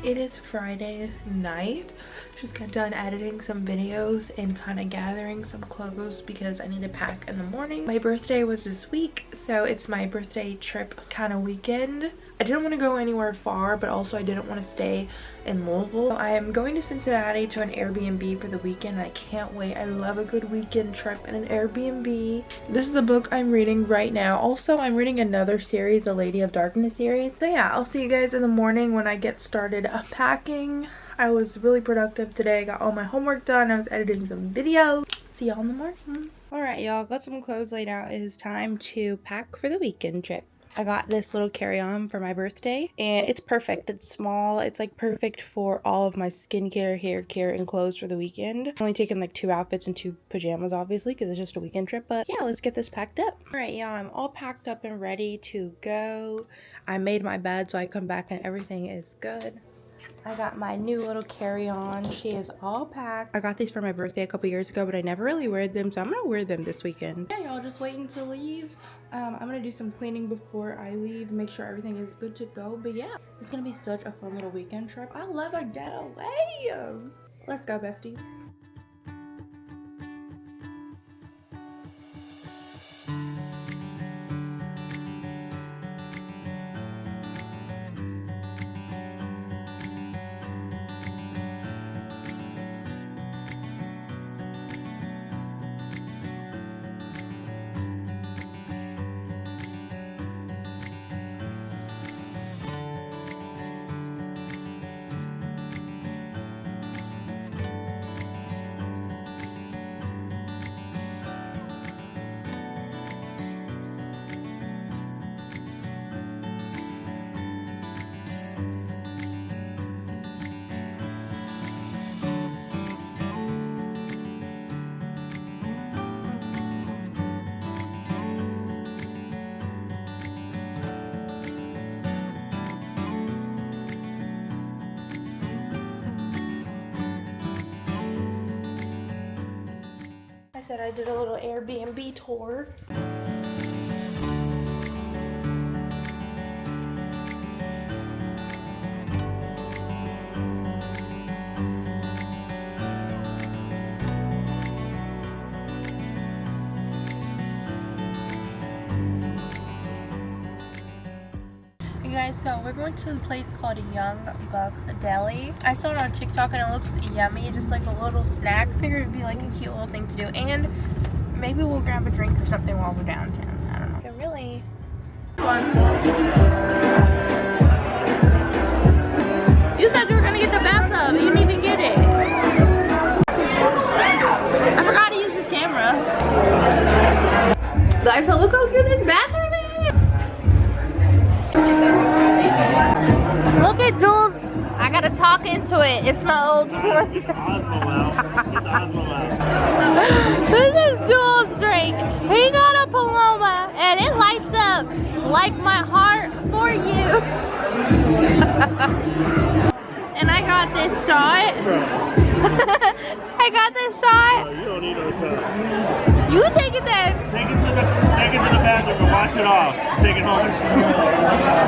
It is Friday night. Just got done editing some videos and kind of gathering some clothes because I need to pack in the morning. My birthday was this week, so it's my birthday trip kind of weekend. I didn't want to go anywhere far, but also I didn't want to stay in Louisville. I am going to Cincinnati to an Airbnb for the weekend. I can't wait. I love a good weekend trip in an Airbnb. This is the book I'm reading right now. Also, I'm reading another series, the Lady of Darkness series. So yeah, I'll see you guys in the morning when I get started unpacking. I was really productive today. I got all my homework done. I was editing some videos. See y'all in the morning. Alright, y'all, got some clothes laid out. It is time to pack for the weekend trip. I got this little carry-on for my birthday, and it's perfect. It's small. It's like perfect for all of my skincare, hair care, and clothes for the weekend. I'm only taking like 2 outfits and 2 pajamas, obviously, because it's just a weekend trip. But yeah, let's get this packed up. Alright, y'all, I'm all packed up and ready to go. I made my bed, so I come back and everything is good. I got my new little carry-on. She is all packed. I got these for my birthday a couple years ago, but I never really wear them, so I'm gonna wear them this weekend. Yeah, y'all, just waiting to leave. I'm gonna do some cleaning before I leave, make sure everything is good to go. But yeah, it's gonna be such a fun little weekend trip. I love a getaway. Let's go, besties. I said I did a little Airbnb tour. You guys, so we're going to a place called Young Buck Deli. I saw it on TikTok and it looks yummy, just like a little snack. Figured it'd be like a cute little thing to do, and maybe we'll grab a drink or something while we're downtown. I don't know. So really fun. You said you were gonna get the bathtub, you didn't even get it. I forgot to use this camera. Guys, so look how cute this bathroom is. Look at Jules. I gotta talk into it. It's my old one. This is Jules' drink. He got a Paloma and it lights up like my heart for you. And I got this shot. I got this shot. Oh, you don't need no shot. You take it then. Take it to the bathroom and wash it off. Take it home.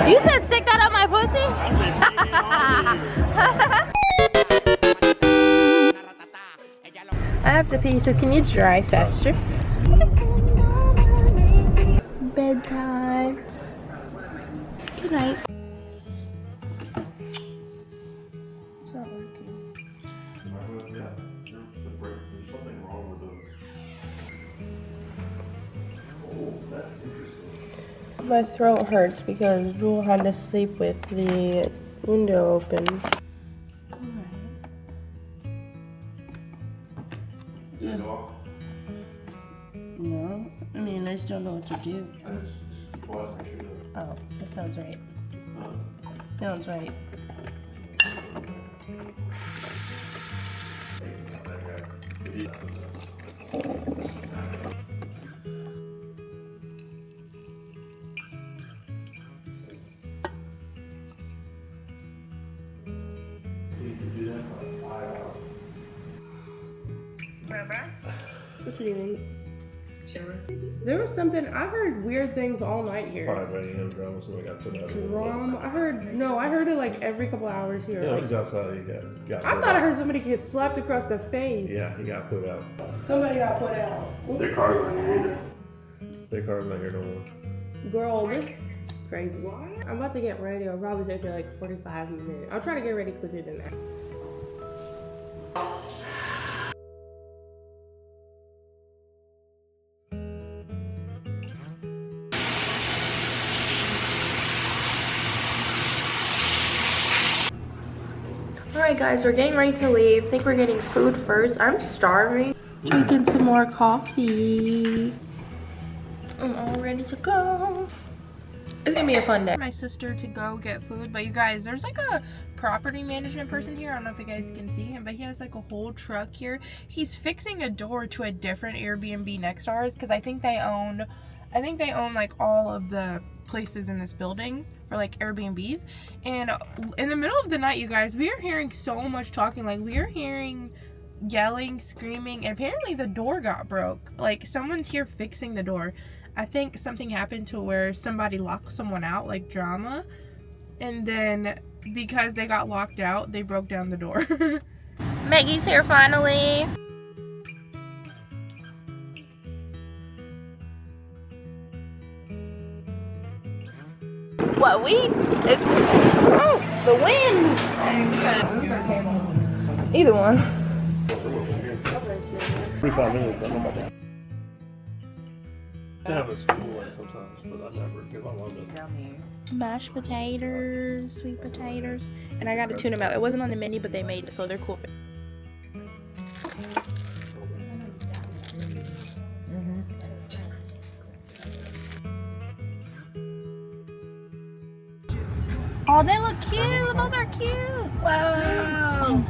You said stick that up my pussy? I have to pee, so can you drive faster? Bedtime. Good night. It's not working. Yeah, there's something wrong with them. Oh, that's interesting. My throat hurts because Jewel had to sleep with the window open. Yeah. No, I mean, I just don't know what to do. Oh, that sounds right. Sounds right. Barbara? What you doing? There was something, I heard weird things all night here. 5 a.m. drama, so we got put out. Drum, I heard it like every couple hours here. Yeah, Like, he's outside. He got I put thought I out. heard somebody get slapped across the face. Yeah, he got put out. Somebody got put out. Their car's not here either. Their car's not here no more. Girl, this is crazy. I'm about to get ready. I'll probably take like 45 minutes. I'll try to get ready quicker than that. Alright guys, we're getting ready to leave. I think we're getting food first. I'm starving. Drinking some more coffee. I'm all ready to go. It's gonna be a fun day. My sister to go get food, but you guys, there's like a property management person here. I don't know if you guys can see him, but he has like a whole truck here. He's fixing a door to a different Airbnb next to ours because I think they own like all of the places in this building for like Airbnbs. And in the middle of the night, you guys, we are hearing so much talking. Like we are hearing yelling, screaming, and apparently the door got broke. Like someone's here fixing the door. I think something happened to where somebody locked someone out, like drama, and then because they got locked out, they broke down the door. Maggie's here finally. What is the wind? Either one. 45 minutes, I don't know about that. I have a school way sometimes, but I never give my mom it. Mashed potatoes, sweet potatoes, and I got a tuna melt. It wasn't on the menu, but they made it, so they're cool. Oh, they look cute. Those are cute. Wow.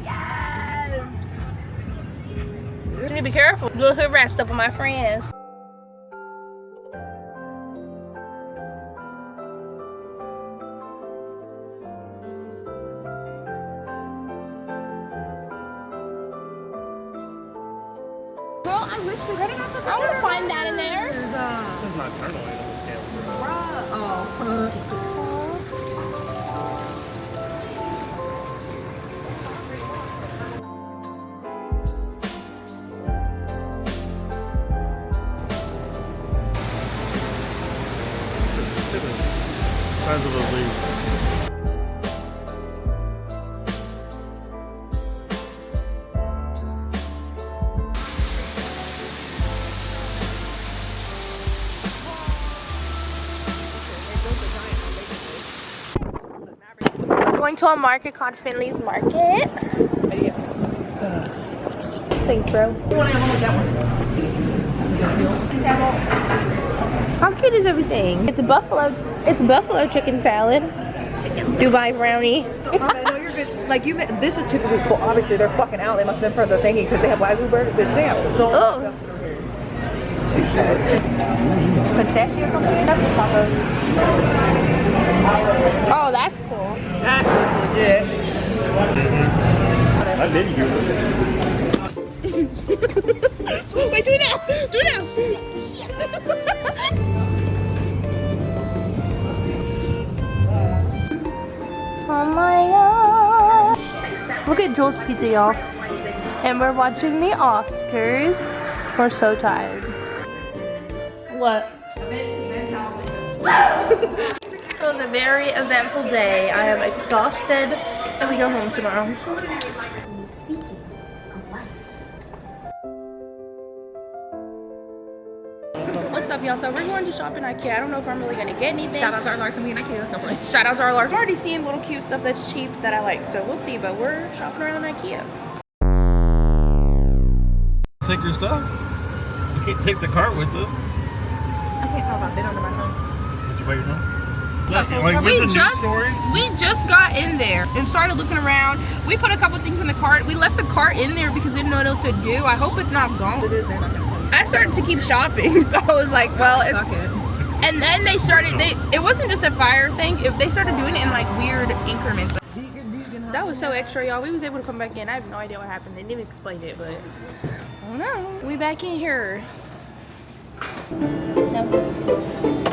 Yes. You need to be careful. Do a hood rat stuff with my friends. Girl, I wish we could have. I want to find that in there. This is not turn away on this camera. Oh. Size of those leaves. Going to a market called Finley's Market. Thanks, bro. How cute is everything? It's buffalo chicken salad. Dubai brownie. Okay, no, you're good. Like this is typically cool. Obviously, they're fucking out. They must have been further thinking because they have wagyu burgers. Bitch, they have so much stuff through here. Pistachio something? That's the tacos. Oh, that's cool. That looks legit. I did hear this. Wait, do it now. Do it now. Oh my god. Look at Joel's pizza, y'all. And we're watching the Oscars. We're so tired. What? It was a very eventful day. I am exhausted and we go home tomorrow. What's up, y'all? So we're going to shop in IKEA. I don't know if I'm really going to get anything. Shout out to our Larson and IKEA. No place. Shout out to our large. I'm already seeing little cute stuff that's cheap that I like, so we'll see. But we're shopping around IKEA. Take your stuff. You can't take the cart with us. I can't talk about it under my tongue. Did you buy your tongue? Like, we this a news story? just got in there and started looking around. We put a couple things in the cart. We left the cart in there because we didn't know what else to do. I hope it's not gone. It is, they're not gonna tell you. I started to keep shopping. I was like, well, it's... Fuck it. And then they started, it wasn't just a fire thing. They started doing it in like weird increments. That was so extra, y'all. We was able to come back in. I have no idea what happened. They didn't even explain it, but I don't know. We back in here. No.